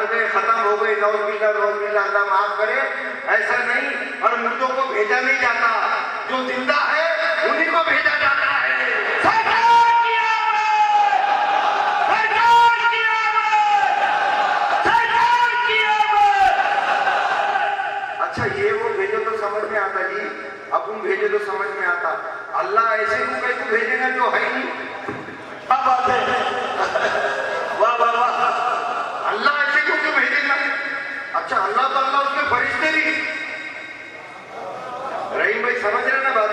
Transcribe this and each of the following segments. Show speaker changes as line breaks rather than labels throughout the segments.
गए, खत्म हो गए, नौज़बिल्लाह अल्लाह माफ करे। ऐसा नहीं, और मुर्दों को भेजा नहीं जाता, जो जिंदा है उन्हीं को भेजा जाता है। अच्छा, ये वो भेजो तो समझ में आता जी, अपन भेजे तो समझ में आता। अल्लाह ऐसे को कहीं को भेजेगा जो है नहीं। क्या बात है, वाह वाह वाह, अल्लाह ऐसे को क्यों भेजेगा? अच्छा, अल्लाह तो अल्लाह, उसके फरिश्ते भी। रहीम भाई समझ रहे ना बात?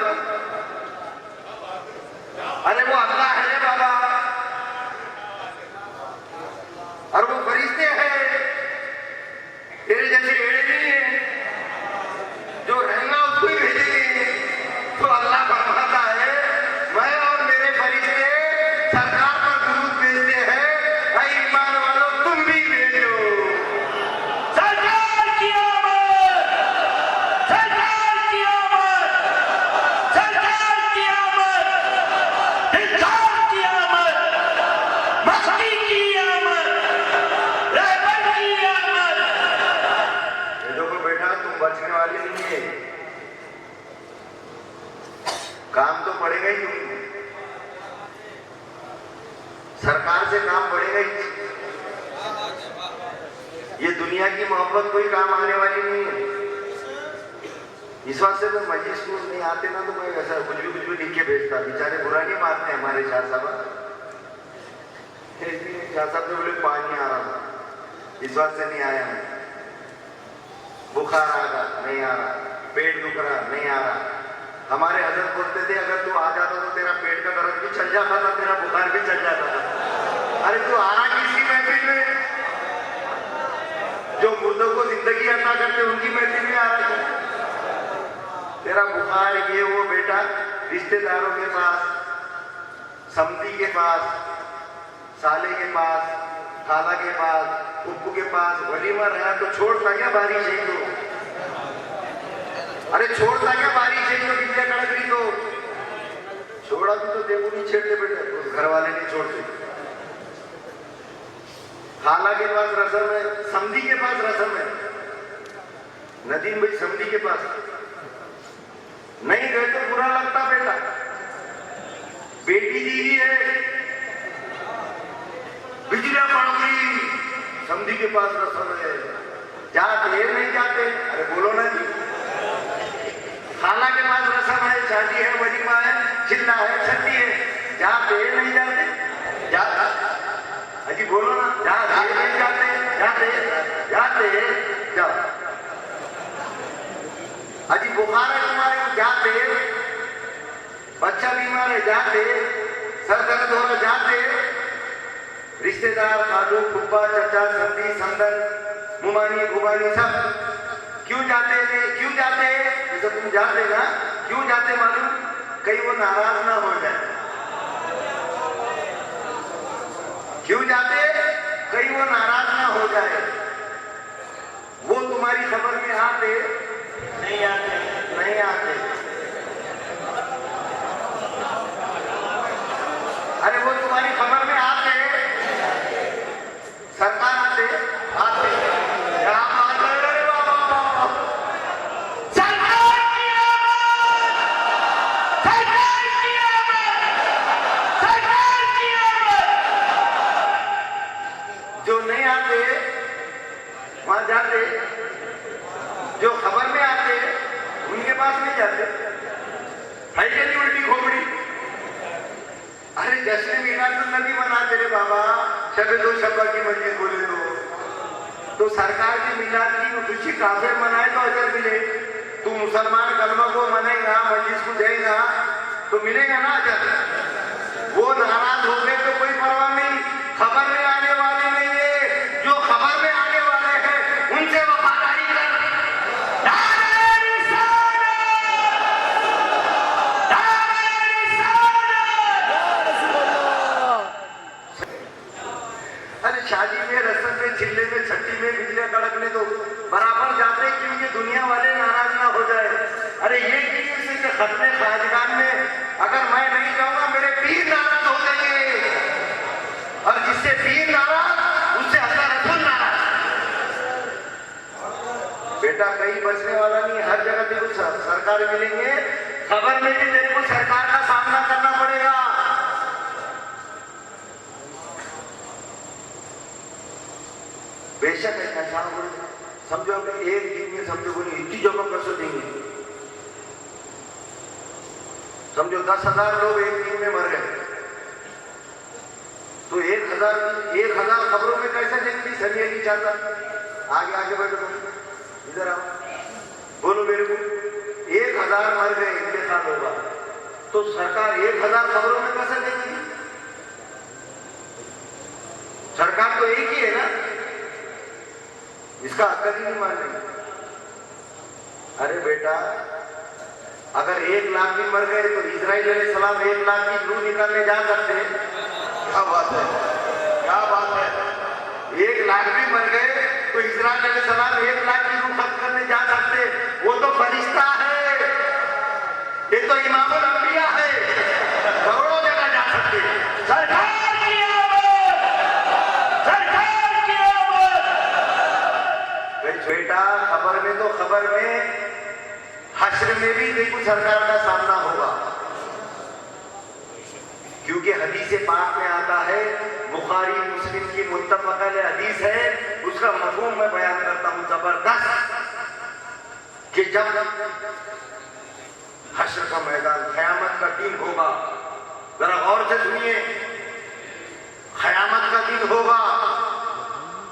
अरे वो अल्लाह है बाबा, और वो फरिश्ते हैं, तेरे जैसे एड़े नहीं है जो रहेगा उसको ही भेजेंगे। तो अल्लाह फरमाता है, मैं और मेरे फरिश्ते सरकार पर दुरूद भेजते हैं, ऐ ईमान वालों तुम भी भेजो। सरकार की आमद, सरकार की आमद, सरकार की आमद, इंसान की आमद, मस्ती की आमद, रहमत की आमद। ये देखो बेटा, तुम बचने वाले नहीं है, काम तो पड़ेगा ही तुमको, सरकार से काम पड़ेगा ही। ये दुनिया की मोहब्बत कोई काम आने वाली नहीं है। इस बात से तो मजीद स्कूल नहीं आते ना, तो मैं ऐसा कुछ भी लिख के भेजता। बेचारे बुरा नहीं मानते हमारे शाह साहब। शाह साहब ने बोले पानी आ रहा था, इस बात से नहीं आया मैं। बुखार आ रहा नहीं आ रहा, पेट दुख रहा नहीं आ रहा। हमारे हजरत बोलते थे, अगर तू आ जाता तो तेरा पेट का दर्द भी चल जाता था, तेरा बुखार भी चल जाता था। अरे तू आ रहा किसी महफिल में? जो मुर्दों को जिंदगी अता करते उनकी महफिल में आ रहा है। तेरा बुखार ये वो बेटा, रिश्तेदारों के पास, समधी के पास, साले के पास, खाला के पास, उप्पू के पास वलीमा रहा तो छोड़ता क्या बारिश है तो? अरे छोड़ता क्या बारिश है तो? बिजलियां कड़क रही तो छोड़ा भी तो देखो नहीं छेड़ते बेटे, घर वाले नहीं छोड़ते। खाला के पास रसम है, समधी के पास रसम है। नदीम भाई समधी के पास नहीं गए तो बुरा लगता बेटा। बेटी दीदी है, बिजलियां पड़ गई, समधी के पास रसम है, जाते नहीं जाते? अरे बोलो ना जी। खाला के पास रसम है, शादी है, वलीमा है, चिल्ला है, छठी है, जाते नहीं जाते? जाता अजी बोलो ना, जाते नहीं जाते? जाते जाते जाओ। अजी बुखार है तुम्हारे को, जाते? बच्चा बीमार है, जाते? सर दर्द हो रहा, जाते? रिश्तेदार, खालू, फुप्पा, चचा, संधी, संदन, मुमानी, घुमानी, सब क्यों जाते थे? क्यों जाते? जैसे तुम जाते ना, क्यों जाते मालूम? कहीं वो नाराज ना हो जाए। क्यों जाते? कहीं वो नाराज ना हो जाए। वो तुम्हारी खबर में आते नहीं आते? नहीं आते। अरे वो तुम्हारी खबर में आते, सरकार आते आते। क्या बात है रे बाबा, सरकार की आमद, सरकार की आमद, सरकार की आमद। जो नहीं आते वहां जाते, जो खबर में आते उनके पास नहीं जाते। है क्या नहीं उल्टी खोपड़ी? अरे जश्न मीलादुन्नबी मनाते रे बाबा, शबे दो शब्बा की मस्जिद बोले तो सरकार की मिलाद की खुशी काफिर मनाए तो अजर मिले। तू मुसलमान कलमा को मनाएगा, मस्जिद को जाएगा तो मिलेगा ना अजर। वो नाराज हो गए तो कोई परवाह नहीं, खबर में आने वाले नहीं है, जो खबर में आने वाले हैं उनसे वफादारी कर। अरे शादी में, रस्म में, चिल्ले में, छट्टी में बिजलियां कड़कने तो बराबर जाते क्योंकि दुनिया वाले नाराज ना हो जाए। अरे ये किसी खत्मे खाजगान में अगर मैं नहीं जाऊंगा मेरे पीर नाराज हो जाएंगे, और जिससे पीर नाराज बेटा कहीं बचने वाला नहीं, हर जगह तेरे को सरकार मिलेंगे, खबर में भी तेरे को सरकार का सामना करना पड़ेगा। बेशक है ऐसा बोले, समझो अगर एक दिन में समझो बोले इतनी जगह कैसे देंगे, समझो 10,000 लोग एक दिन में मर गए तो 1,000 खबरों में कैसे देंगी? सरिया नहीं चाहता। आगे आगे बैठो, इधर आओ, बोलो मेरे को 1,000 मर गए, इंतकाल होगा तो सरकार 1,000 खबरों में कैसे देगी? सरकार तो एक ही है ना, इसका हक ही नहीं मान रही। अरे बेटा अगर 1 लाख भी मर गए तो इजराइल अलैहिस्सलाम 1 लाख की रूह निकालने जा सकते हैं। क्या बात है, क्या बात है। 1 लाख भी मर गए तो इजराइल अलैहिस्सलाम 1 लाख की रूह खत्म करने जा सकते, वो तो फरिश्ता है, ये तो इमामुल अंबिया है, करोड़ों जगह जा सकते। सरकार की आवाज, सरकार की आवाज। बेटा खबर में तो खबर में, हश्र में भी देखो सरकार का सामना होगा, क्योंकि हदीस पाक में आता है, बुखारी मुस्लिम की मुत्तफक अलैह हदीस है, उसका मफहूम मैं बयान करता हूं जबरदस्त, कि जब हश्र का मैदान, क़यामत का दिन होगा, जरा गौर से सुनिए, क़यामत का दिन होगा,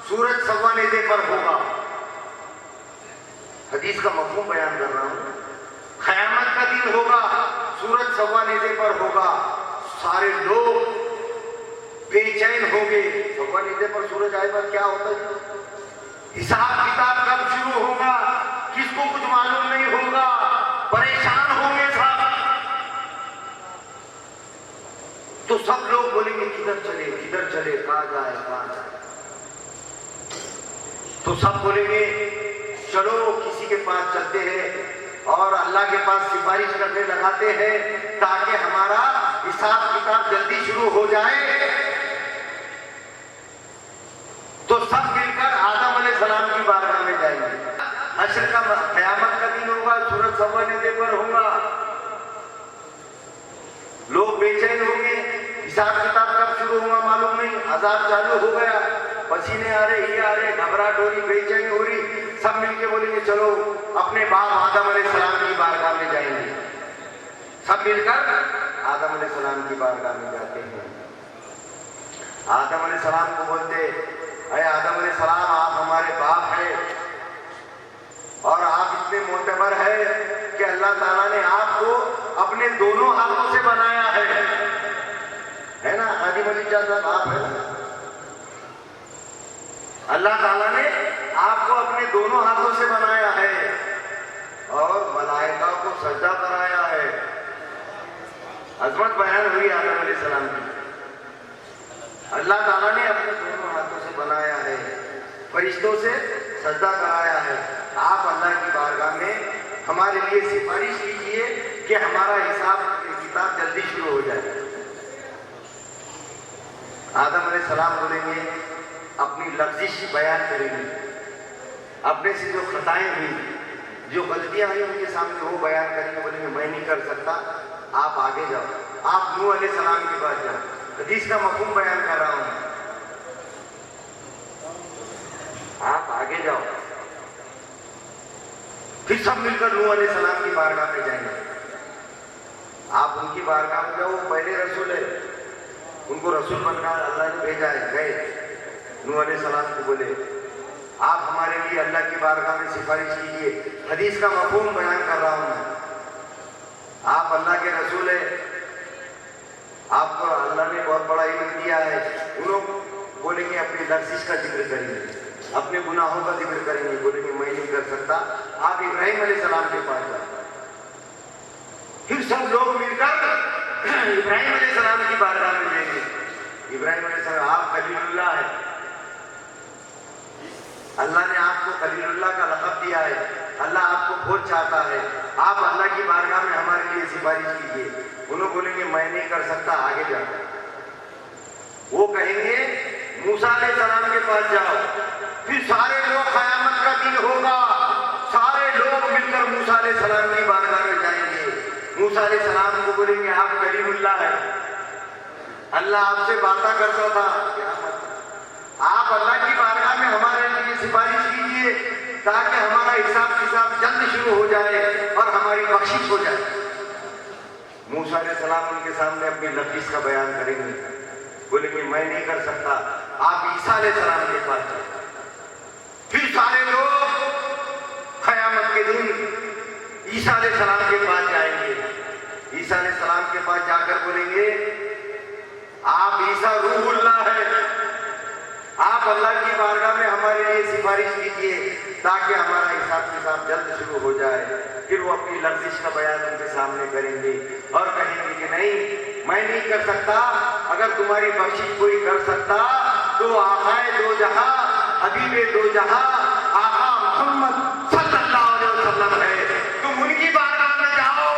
सूरज सवा नेज़े पर होगा, हदीस का मफहूम बयान कर रहा हूं। क़यामत का दिन होगा, सूरज सवा नेज़े पर होगा, सारे लोग बेचैन होंगे। सवा नेज़े पर सूरज आए बाद क्या होता है? हिसाब किताब कब शुरू होगा, किसको कुछ मालूम नहीं होगा, परेशान होंगे सब। तो सब लोग बोलेंगे किधर चले, कहां जाए। तो सब बोलेंगे चलो किसी के पास चलते हैं और अल्लाह के पास सिफारिश करने लगाते हैं ताकि हमारा हिसाब किताब जल्दी शुरू हो जाए। तो सब मिलकर आदम अलैहिस्सलाम की बारगाह में जाएंगे। हश्र का क़यामत का दिन होगा, सूरज सवा नेज़े पर होगा, लोग बेचैन होंगे, हिसाब किताब कब शुरू होगा मालूम नहीं, अज़ाब चालू हो गया, पसीने आ रहे, ये आ रहे, घबराहट हो रही, बेचैनी हो रही, सब मिलके बोलेंगे चलो अपने बाप आदम अलैहिस्सलाम की बारगाह में जाएंगे। सब मिलकर आदम अलैहिस्सलाम की बारगाह में जाते हैं। आदम अलैहिस्सलाम को बोलते, अरे आदम अलैहिस्सलाम आप हमारे बाप हैं और आप इतने मोतबर है कि अल्लाह ताला ने आपको अपने दोनों हाथों से बनाया है ना? आदिम अली साहब आप है ना? अल्लाह ताला ने आपको अपने दोनों हाथों से बनाया है और मलाइका को सजदा कराया है। अजमत बयान हुई आदम अलैहिस्सलाम की। अल्लाह ताला ने अपने दोनों हाथों से बनाया है, फरिश्तों से सजदा कराया है। आप अल्लाह की बारगाह में हमारे लिए सिफारिश कीजिए कि हमारा हिसाब किताब जल्दी शुरू हो जाए। आदम अलैहिस्सलाम बोलेंगे, अपनी लफ्ज़िश बयान करेंगे, अपने से जो खताएं हुई, जो गलतियां हुई उनके सामने वो बयान करेंगे। बोलेंगे मैं नहीं कर सकता, आप आगे जाओ, आप नूह अलैहिस्सलाम के पास जाओ। हदीस का मफहूम बयान कर रहा हूं, आप आगे जाओ। फिर सब मिलकर नूह अलैहिस्सलाम की बारगाह में जाएंगे। आप उनकी बारगाह में जाओ, पहले रसूल है, उनको रसूल बनकर अल्लाह ने भेजा है। गए नूह अलैहिस्सलाम को बोले, आप हमारे लिए अल्लाह की बारगाह में सिफारिश कीजिए। हदीस का मफहूम बयान कर रहा हूं मैं। आप अल्लाह के रसूल है, आपको अल्लाह ने बहुत बड़ा इल्म दिया है। उन लोग बोलेंगे अपनी लफ्ज़िश का जिक्र करेंगे, अपने गुनाहों का जिक्र करेंगे। बोलेंगे मैं नहीं कर सकता, आप इब्राहिम अलैहिस्सलाम के पास जाओ। फिर सब लोग मिलकर इब्राहिम अलैहिस्सलाम की बारगाह में जाएंगे। इब्राहिम अलैहिस्सलाम, आप खलीलुल्लाह है, अल्लाह ने आपको खलीलुल्लाह का लक़ब दिया है, अल्लाह आपको बहुत चाहता है, आप अल्लाह की बारगाह में हमारे लिए सिफारिश कीजिए। उन्होंने बोलेंगे मैं नहीं कर सकता, आगे जाओ। वो कहेंगे मूसा अलैहिस्सलाम के पास जाओ। फिर सारे लोग, क़यामत का दिन होगा, मूसा अलैहिस्सलाम को बोलेंगे आप कलीमुल्लाह है, अल्लाह आपसे बातें करता था, आप अल्लाह की बारगाह में हमारे लिए सिफारिश कीजिए ताकि हमारा हिसाब किताब जल्द शुरू हो जाए और हमारी बख्शिश हो जाए। मूसा अलैहिस्सलाम उनके सामने अपनी लफ्ज़ का बयान करेंगे, बोलेंगे मैं नहीं कर सकता, आप ईसा अलैहिस्सलाम के पास जाए। फिर सारे लोग क़यामत के दिन ईसा अलैहिस्सलाम के पास जाएंगे। ईसा अलैहिस्सलाम के पास जाकर बोलेंगे आप ईसा रूहुल्लाह है, आप अल्लाह की बारगाह में हमारे लिए सिफारिश कीजिए ताकि हमारा हिसाब किताब जल्द शुरू हो जाए। फिर वो अपनी लफ्ज़ का बयान उनके सामने करेंगे और कहेंगे कि नहीं, मैं नहीं कर सकता, अगर तुम्हारी बख्शिश कोई कर सकता तो आक़ाए दो जहां, हबीबे दो जहां, आका मोहम्मद सल्लल्लाहु अलैहि वसल्लम है, तुम उनकी बारगाह में जाओ।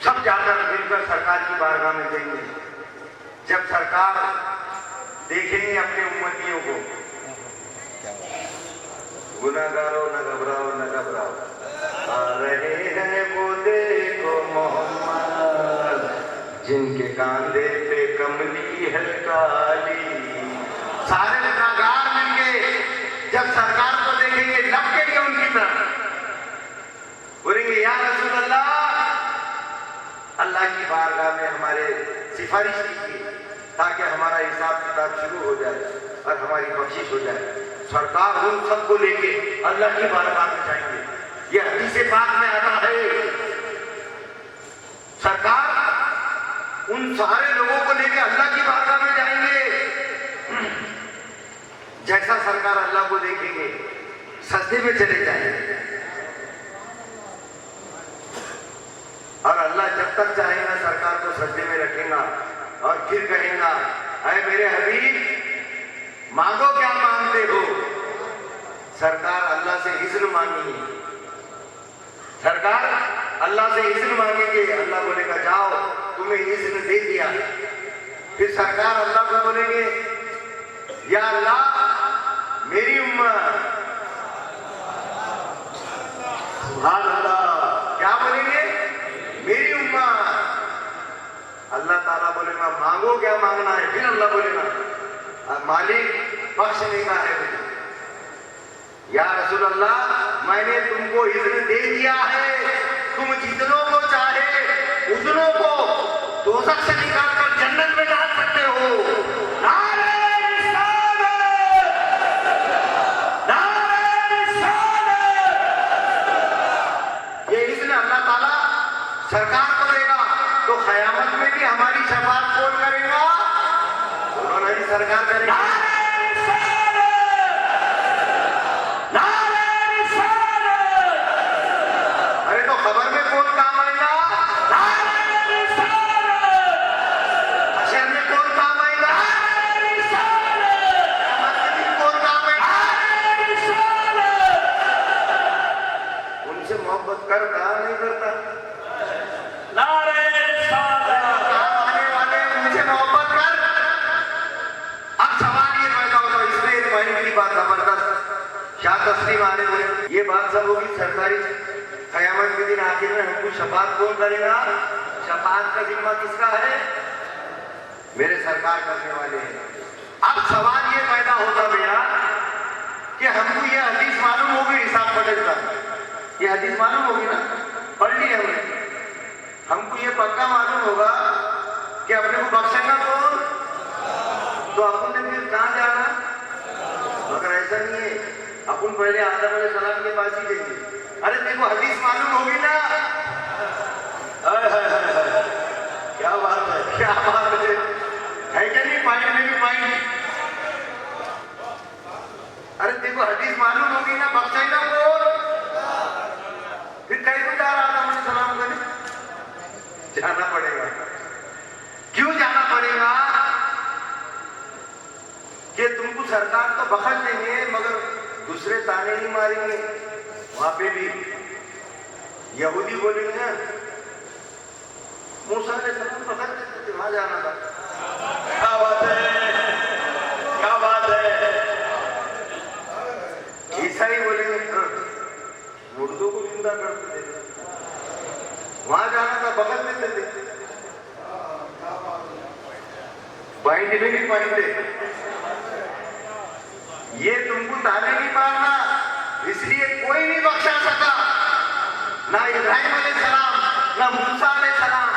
सब जाकर मिलकर सरकार की बारगाह में देंगे। जब सरकार देखेंगे अपने उम्मतियों को, गुनाहगारों न घबराओ न घबराओ, आ रहे हैं वो देखो मोहम्मद, जिनके कांधे पे कमली है काली। सारे गुनाहगार मिलके जब सरकार को देखेंगे लपकेंगे उनकी तरफ, बोलेंगे या रसूल अल्लाह, अल्लाह की बारगाह में हमारे सिफारिश कीजिए ताकि हमारा हिसाब किताब शुरू हो जाए और हमारी बख्शिश हो जाए। सरकार उन सबको लेके अल्लाह की बारगाह में जाएंगे। यह हदीस पाक में आता है, सरकार उन सारे लोगों को लेके अल्लाह की बारगाह में जाएंगे। जैसा सरकार अल्लाह को देखेंगे सजदे में चले जाएंगे और अल्लाह जब तक चाहेगा सरकार को सजदे में रखेगा और फिर कहेगा ऐ मेरे हबीब मांगो क्या मांगते हो। सरकार अल्लाह से इज़्न मांगी, सरकार अल्लाह से इज़्न मांगेंगे, अल्लाह बोलेगा जाओ तुम्हें इज़्न दे दिया। फिर सरकार अल्लाह को बोलेंगे या अल्लाह मेरी उम्मत, सुभान अल्लाह, क्या बोलेंगे मेरी उम्मत। अल्लाह ताला बोलेगा मांगो क्या मांगना है। फिर अल्लाह बोलेगा मालिक बख्शने का है मुझे। या रसूल अल्लाह मैंने तुमको इज़्न दे दिया है, तुम जितनों को चाहे उतनों को दोज़ख से निकाल कर जन्नत में डाल सकते हो। नारे रिसालत, नारे रिसालत। ये इज़्न अल्लाह ताला सरकार को देगा तो क़यामत में भी हमारी शफाअत कौन करेगा? उन्होंने सरकार करेगी। अरे तो खबर में कौन काम आएगा? अशर में कौन काम आएगा? कौन काम आएगा? उनसे मोहब्बत करता नहीं करता? बात जबरदस्त शाह तस्लीम आने बोले ये बात सब होगी सरकारी क़यामत के दिन आखिर में हमको शफाअत कौन करेगा? शफाअत का जिम्मा किसका है? मेरे सरकार करने वाले हैं। अब सवाल ये पैदा होता मेरा कि हमको ये हदीस मालूम होगी हिसाब पटेल का, ये हदीस मालूम होगी ना, पढ़ ली हमने, हमको ये पक्का मालूम होगा कि अपने को बख्शेगा कौन, तो अपन ने फिर कहाँ जाना? मगर ऐसा नहीं है, अपन पहले आदम अलैहिस्सलाम के पास ही देंगे। अरे देखो हदीस मालूम होगी ना, क्या बात है, क्या बात है क्या नहीं? पॉइंट में भी पॉइंट। अरे देखो हदीस मालूम होगी ना, बख्शेगा कौन? फिर कहीं को जा रहा आदम अलैहिस्सलाम को जाना पड़ेगा। क्यों जाना पड़ेगा? कि तुमको सरकार तो बख्श देंगे मगर दूसरे ताने नहीं मारेंगे। वहां पे भी यहूदी बोलेंगे मूसा अलैहिस्सलाम पकड़ते थे, वहां जाना था।
क्या बात है, क्या बात है।
ईसाई बोलेंगे हाँ, मुर्दों को जिंदा करते थे, वहां जाना था, पकड़ लेते थे। बाइंड में नहीं बांधते, ये तुमको ताने नहीं मारना, इसलिए कोई नहीं बख्शा सका, ना इब्राहिम अलैहिस्सलाम, ना मूसा अलैहिस्सलाम,